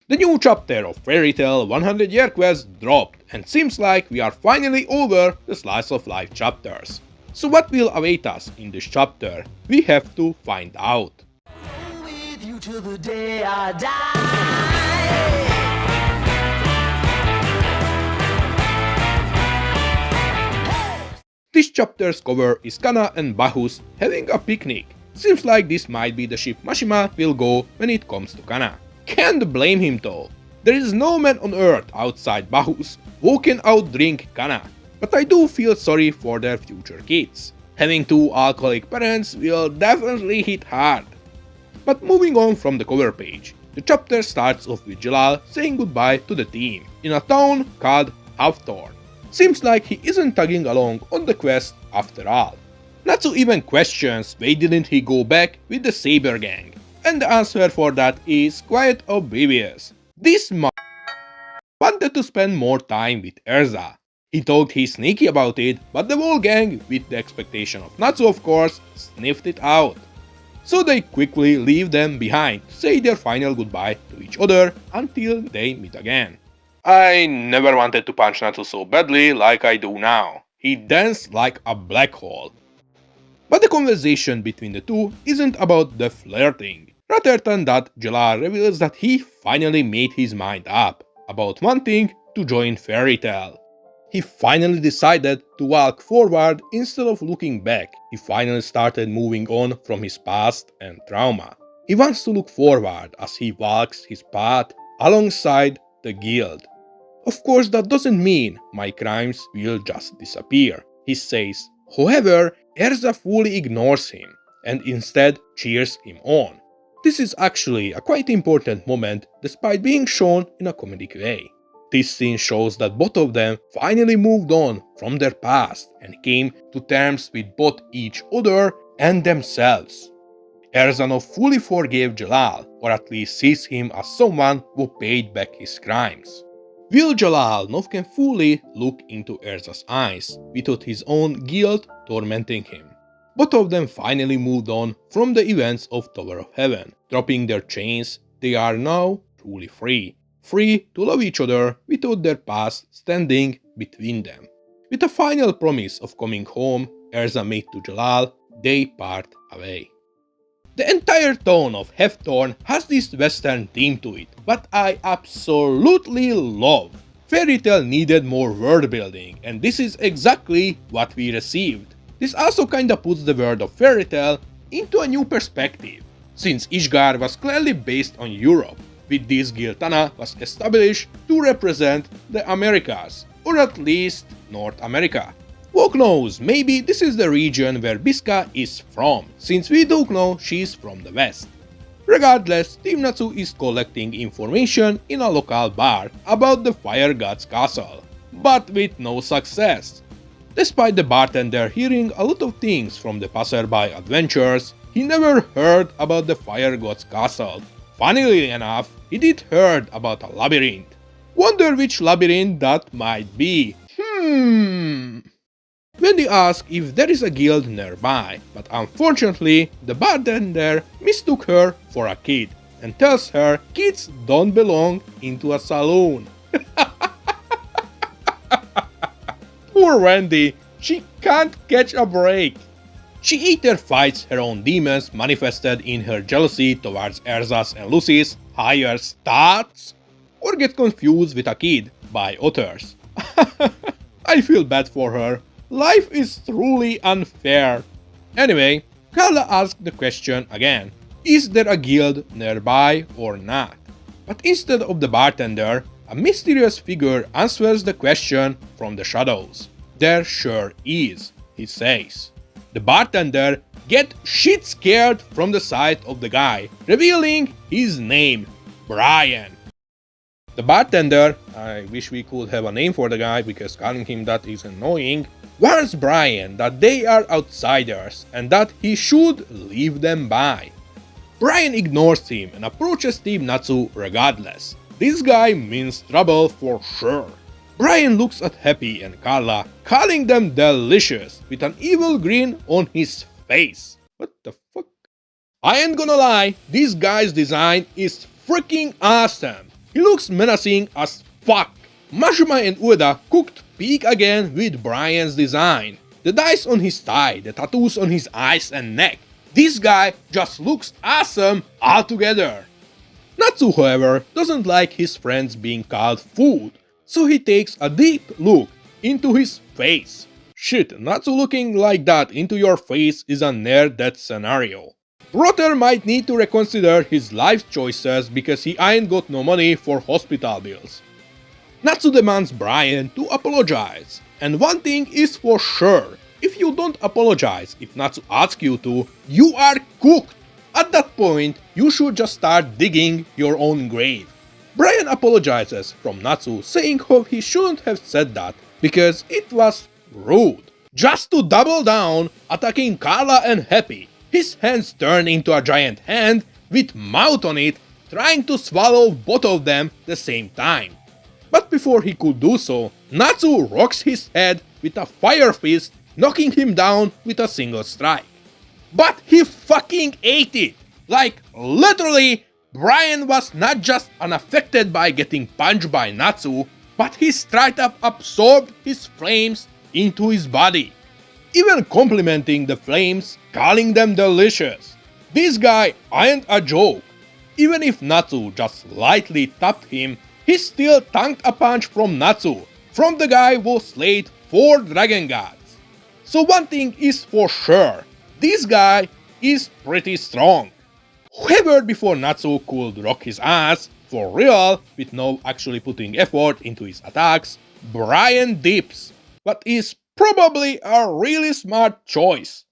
The new chapter of Fairy Tail 100 Year Quest dropped, and seems like we are finally over the slice of life chapters. So what will await us in this chapter? We have to find out. With you till the day I die. This chapter's cover is Kana and Bahus having a picnic. Seems like this might be the ship Mashima will go when it comes to Kana. Can't blame him though. There is no man on earth outside Bahus who can outdrink Kana. But I do feel sorry for their future kids. Having two alcoholic parents will definitely hit hard. But moving on from the cover page, the chapter starts off with Jellal saying goodbye to the team in a town called Hawthorne. Seems like he isn't tagging along on the quest after all. Natsu even questions why didn't he go back with the Saber gang, and the answer for that is quite obvious. This man wanted to spend more time with Erza. He thought he's sneaky about it, but the whole gang, with the expectation of Natsu of course, sniffed it out. So they quickly leave them behind to say their final goodbye to each other until they meet again. I never wanted to punch Natsu so badly like I do now. He danced like a black hole. But the conversation between the two isn't about the flirting. Rather than that, Jellal reveals that he finally made his mind up about wanting to join Fairy Tail. He finally decided to walk forward instead of looking back. He finally started moving on from his past and trauma. He wants to look forward as he walks his path alongside the guild. Of course, that doesn't mean my crimes will just disappear, he says. However, Erza fully ignores him and instead cheers him on. This is actually a quite important moment despite being shown in a comedic way. This scene shows that both of them finally moved on from their past and came to terms with both each other and themselves. Erza now fully forgave Jellal, or at least sees him as someone who paid back his crimes. Will Jellal now can fully look into Erza's eyes, without his own guilt tormenting him. Both of them finally moved on from the events of Tower of Heaven. Dropping their chains, they are now truly free. Free to love each other without their past standing between them. With a final promise of coming home, Erza made to Jellal, they part away. The entire town of Hawthorne has this western theme to it, but I absolutely love. Fairy Tail needed more world building, and this is exactly what we received. This also kinda puts the world of Fairy Tail into a new perspective, since Ishgar was clearly based on Europe, with this Giltana was established to represent the Americas, or at least North America. Who knows, maybe this is the region where Biska is from, since we do know she's from the west. Regardless, Team Natsu is collecting information in a local bar about the Fire God's castle, but with no success. Despite the bartender hearing a lot of things from the passerby adventurers, he never heard about the Fire God's castle. Funnily enough, he did heard about a labyrinth. Wonder which labyrinth that might be. When they ask if there is a guild nearby, but unfortunately, the bartender mistook her for a kid and tells her kids don't belong into a saloon. Poor Wendy, she can't catch a break. She either fights her own demons manifested in her jealousy towards Erza's and Lucy's higher stats, or gets confused with a kid by others. I feel bad for her. Life is truly unfair. Anyway, Carla asked the question again. Is there a guild nearby or not? But instead of the bartender, a mysterious figure answers the question from the shadows. There sure is, he says. The bartender gets shit scared from the sight of the guy, revealing his name, Brian. The bartender, I wish we could have a name for the guy because calling him that is annoying, warns Brian that they are outsiders and that he should leave them by. Brian ignores him and approaches Team Natsu regardless. This guy means trouble for sure. Brian looks at Happy and Carla, calling them delicious with an evil grin on his face. What the fuck? I ain't gonna lie, this guy's design is freaking awesome. He looks menacing as fuck. Mashima and Ueda cooked peak again with Brian's design. The dice on his thigh, the tattoos on his eyes and neck. This guy just looks awesome altogether. Natsu, however, doesn't like his friends being called food, so he takes a deep look into his face. Shit, Natsu looking like that into your face is a near-death scenario. Rotter might need to reconsider his life choices because he ain't got no money for hospital bills. Natsu demands Brian to apologize, and one thing is for sure, if you don't apologize if Natsu asks you to, you are cooked. At that point, you should just start digging your own grave. Brian apologizes from Natsu, saying how he shouldn't have said that because it was rude. Just to double down, attacking Carla and Happy, his hands turn into a giant hand with mouth on it, trying to swallow both of them the same time. But before he could do so, Natsu rocks his head with a fire fist, knocking him down with a single strike. But he fucking ate it! Like, literally, Brian was not just unaffected by getting punched by Natsu, but he straight up absorbed his flames into his body. Even complimenting the flames, calling them delicious. This guy ain't a joke. Even if Natsu just lightly tapped him, he still tanked a punch from Natsu, from the guy who slayed 4 dragon gods. So one thing is for sure, this guy is pretty strong. However, before Natsu could rock his ass, for real, with no actually putting effort into his attacks, Brian dips, but is probably a really smart choice.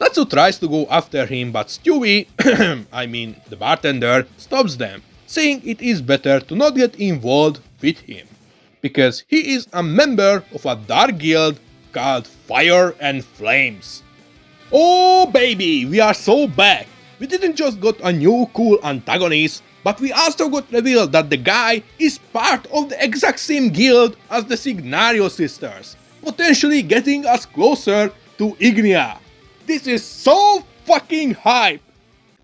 Natsu tries to go after him, but Stewie, I mean the bartender, stops them, saying it is better to not get involved with him, because he is a member of a dark guild called Fire and Flames. Oh baby, we are so back! We didn't just got a new cool antagonist, but we also got revealed that the guy is part of the exact same guild as the Signario sisters, potentially getting us closer to Ignia. This is so fucking hype!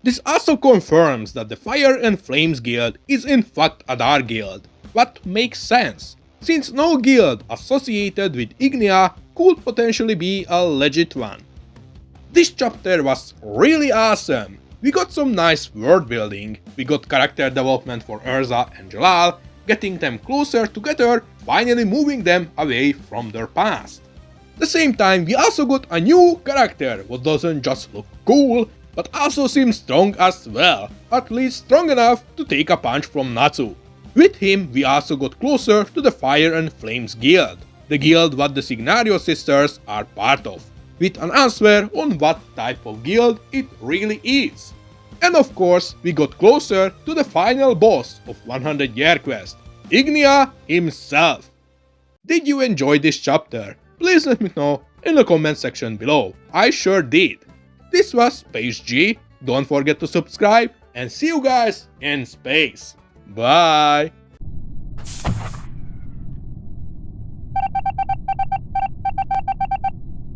This also confirms that the Fire and Flames guild is in fact a dark guild, what makes sense, since no guild associated with Ignia could potentially be a legit one. This chapter was really awesome. We got some nice world building, we got character development for Erza and Jellal, getting them closer together, finally moving them away from their past. At the same time, we also got a new character who doesn't just look cool, but also seems strong as well, at least strong enough to take a punch from Natsu. With him, we also got closer to the Fire and Flames guild, the guild what the Signario sisters are part of, with an answer on what type of guild it really is. And of course, we got closer to the final boss of 100 Year Quest, Ignia himself. Did you enjoy this chapter? Please let me know in the comment section below. I sure did. This was Space G. Don't forget to subscribe and see you guys in space. Bye!